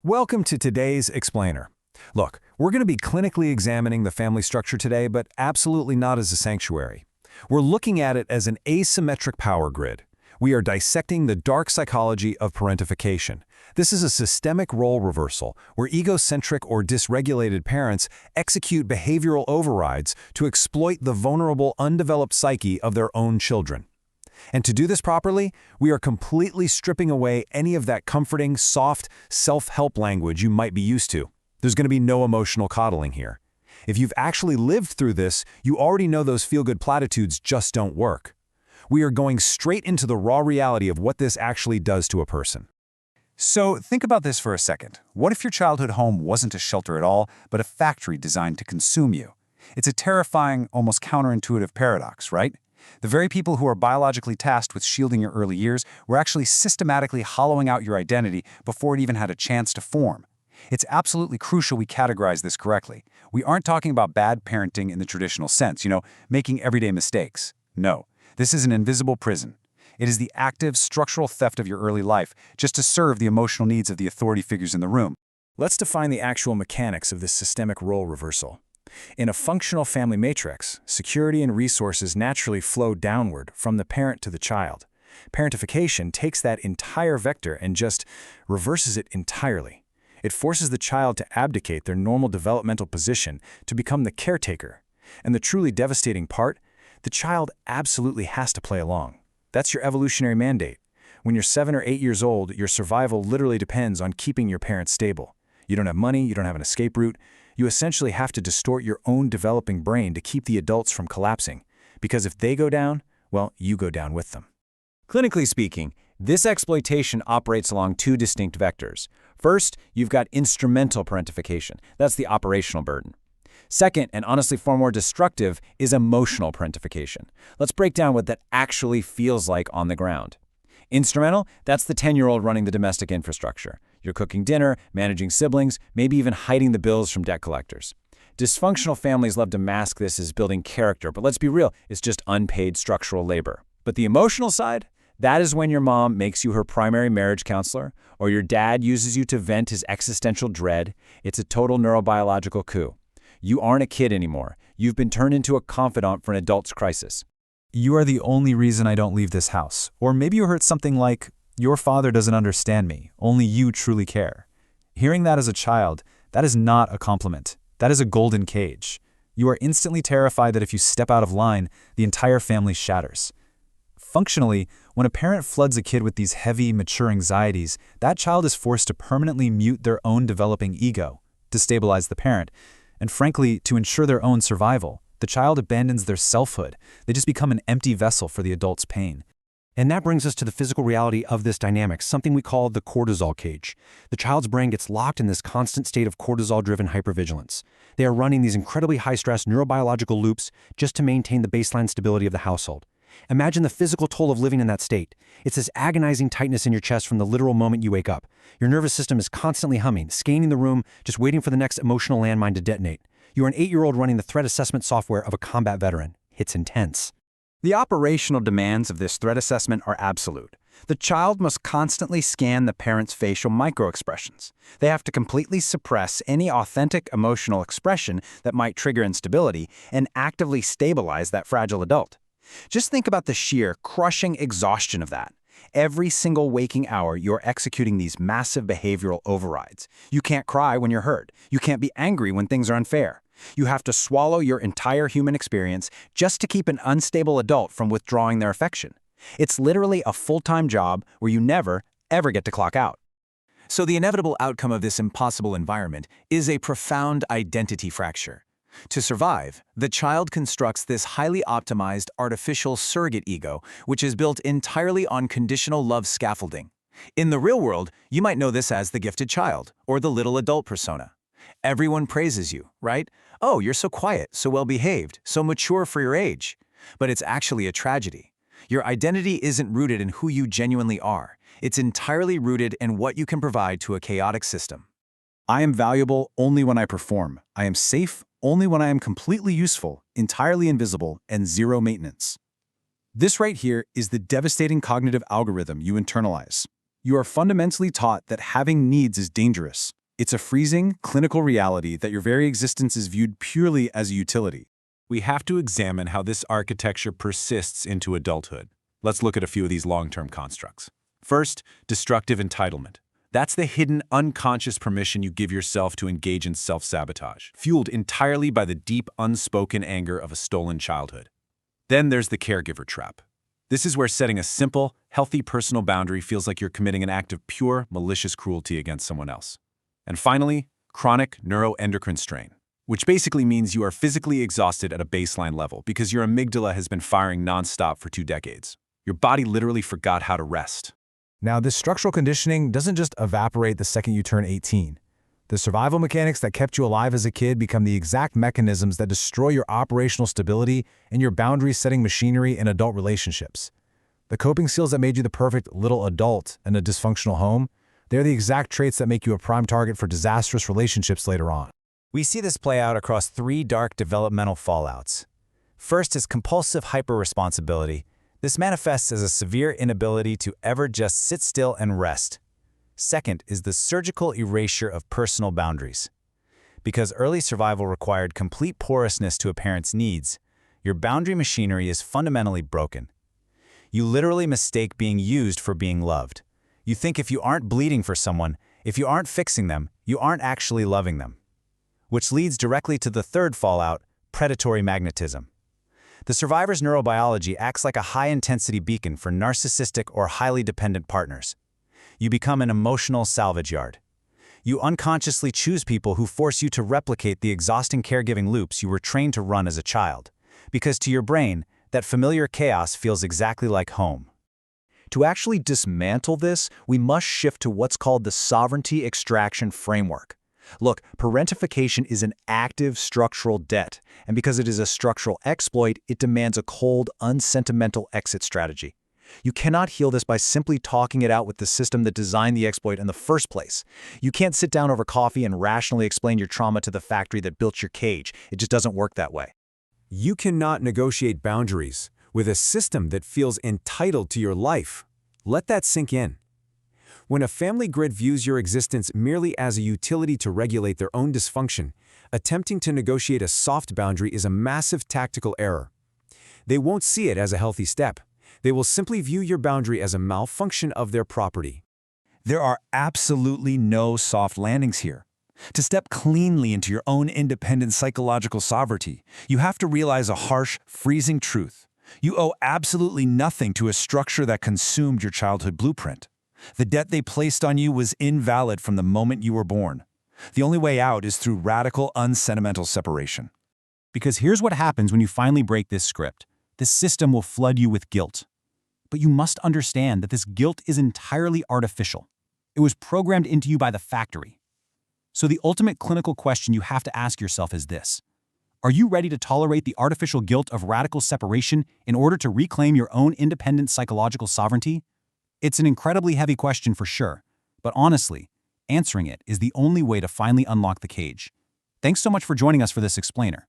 Welcome to today's Explainer. Look, we're going to be clinically examining the family structure today, but absolutely not as a sanctuary. We're looking at it as an asymmetric power grid. We are dissecting the dark psychology of parentification. This is a systemic role reversal where egocentric or dysregulated parents execute behavioral overrides to exploit the vulnerable, undeveloped psyche of their own children. And to do this properly, we are completely stripping away any of that comforting, soft, self-help language you might be used to. There's going to be no emotional coddling here. If you've actually lived through this, you already know those feel-good platitudes just don't work. We are going straight into the raw reality of what this actually does to a person. So think about this for a second. What if your childhood home wasn't a shelter at all, but a factory designed to consume you? It's a terrifying, almost counterintuitive paradox, right? The very people who are biologically tasked with shielding your early years were actually systematically hollowing out your identity before it even had a chance to form. It's absolutely crucial we categorize this correctly. We aren't talking about bad parenting in the traditional sense, making everyday mistakes. No, this is an invisible prison. It is the active, structural theft of your early life just to serve the emotional needs of the authority figures in the room. Let's define the actual mechanics of this systemic role reversal. In a functional family matrix, security and resources naturally flow downward from the parent to the child. Parentification takes that entire vector and just reverses it entirely. It forces the child to abdicate their normal developmental position to become the caretaker. And the truly devastating part, the child absolutely has to play along. That's your evolutionary mandate. When you're 7 or 8 years old, your survival literally depends on keeping your parents stable. You don't have money, you don't have an escape route. You essentially have to distort your own developing brain to keep the adults from collapsing. Because if they go down, well, you go down with them. Clinically speaking, this exploitation operates along two distinct vectors. First, you've got instrumental parentification. That's the operational burden. Second, and honestly far more destructive, is emotional parentification. Let's break down what that actually feels like on the ground. Instrumental, that's the 10-year-old running the domestic infrastructure. You're cooking dinner, managing siblings, maybe even hiding the bills from debt collectors. Dysfunctional families love to mask this as building character, but let's be real, it's just unpaid structural labor. But the emotional side, that is when your mom makes you her primary marriage counselor, or your dad uses you to vent his existential dread. It's a total neurobiological coup. You aren't a kid anymore. You've been turned into a confidant for an adult's crisis. You are the only reason I don't leave this house. Or maybe you heard something like, your father doesn't understand me, only you truly care. Hearing that as a child, that is not a compliment. That is a golden cage. You are instantly terrified that if you step out of line, the entire family shatters. Functionally, when a parent floods a kid with these heavy, mature anxieties, that child is forced to permanently mute their own developing ego, to stabilize the parent, and frankly, to ensure their own survival. The child abandons their selfhood. They just become an empty vessel for the adult's pain. And that brings us to the physical reality of this dynamic, something we call the cortisol cage. The child's brain gets locked in this constant state of cortisol-driven hypervigilance. They are running these incredibly high-stress neurobiological loops just to maintain the baseline stability of the household. Imagine the physical toll of living in that state. It's this agonizing tightness in your chest from the literal moment you wake up. Your nervous system is constantly humming, scanning the room, just waiting for the next emotional landmine to detonate. You are an 8-year-old running the threat assessment software of a combat veteran. It's intense. The operational demands of this threat assessment are absolute. The child must constantly scan the parent's facial microexpressions. They have to completely suppress any authentic emotional expression that might trigger instability and actively stabilize that fragile adult. Just think about the sheer, crushing exhaustion of that. Every single waking hour, you're executing these massive behavioral overrides. You can't cry when you're hurt. You can't be angry when things are unfair. You have to swallow your entire human experience just to keep an unstable adult from withdrawing their affection. It's literally a full-time job where you never, ever get to clock out. So the inevitable outcome of this impossible environment is a profound identity fracture. To survive, the child constructs this highly optimized artificial surrogate ego, which is built entirely on conditional love scaffolding. In the real world, you might know this as the gifted child or the little adult persona. Everyone praises you, right? Oh, you're so quiet, so well-behaved, so mature for your age. But it's actually a tragedy. Your identity isn't rooted in who you genuinely are. It's entirely rooted in what you can provide to a chaotic system. I am valuable only when I perform. I am safe only when I am completely useful, entirely invisible, and zero maintenance. This right here is the devastating cognitive algorithm you internalize. You are fundamentally taught that having needs is dangerous. It's a freezing, clinical reality that your very existence is viewed purely as a utility. We have to examine how this architecture persists into adulthood. Let's look at a few of these long-term constructs. First, destructive entitlement. That's the hidden, unconscious permission you give yourself to engage in self-sabotage, fueled entirely by the deep, unspoken anger of a stolen childhood. Then there's the caregiver trap. This is where setting a simple, healthy personal boundary feels like you're committing an act of pure, malicious cruelty against someone else. And finally, chronic neuroendocrine strain, which basically means you are physically exhausted at a baseline level because your amygdala has been firing nonstop for 2 decades. Your body literally forgot how to rest. Now, this structural conditioning doesn't just evaporate the second you turn 18. The survival mechanics that kept you alive as a kid become the exact mechanisms that destroy your operational stability and your boundary-setting machinery in adult relationships. The coping skills that made you the perfect little adult in a dysfunctional home, they're the exact traits that make you a prime target for disastrous relationships later on. We see this play out across 3 dark developmental fallouts. First is compulsive hyperresponsibility. This manifests as a severe inability to ever just sit still and rest. Second is the surgical erasure of personal boundaries. Because early survival required complete porousness to a parent's needs, your boundary machinery is fundamentally broken. You literally mistake being used for being loved. You think if you aren't bleeding for someone, if you aren't fixing them, you aren't actually loving them. Which leads directly to the third fallout, predatory magnetism. The survivor's neurobiology acts like a high-intensity beacon for narcissistic or highly dependent partners. You become an emotional salvage yard. You unconsciously choose people who force you to replicate the exhausting caregiving loops you were trained to run as a child, because to your brain, that familiar chaos feels exactly like home. To actually dismantle this, we must shift to what's called the sovereignty extraction framework. Look, parentification is an active structural debt, and because it is a structural exploit, it demands a cold, unsentimental exit strategy. You cannot heal this by simply talking it out with the system that designed the exploit in the first place. You can't sit down over coffee and rationally explain your trauma to the factory that built your cage. It just doesn't work that way. You cannot negotiate boundaries with a system that feels entitled to your life. Let that sink in. When a family grid views your existence merely as a utility to regulate their own dysfunction, attempting to negotiate a soft boundary is a massive tactical error. They won't see it as a healthy step. They will simply view your boundary as a malfunction of their property. There are absolutely no soft landings here. To step cleanly into your own independent psychological sovereignty, you have to realize a harsh, freezing truth. You owe absolutely nothing to a structure that consumed your childhood blueprint. The debt they placed on you was invalid from the moment you were born. The only way out is through radical, unsentimental separation. Because here's what happens when you finally break this script. This system will flood you with guilt. But you must understand that this guilt is entirely artificial. It was programmed into you by the factory. So the ultimate clinical question you have to ask yourself is this: are you ready to tolerate the artificial guilt of radical separation in order to reclaim your own independent psychological sovereignty? It's an incredibly heavy question for sure, but honestly, answering it is the only way to finally unlock the cage. Thanks so much for joining us for this explainer.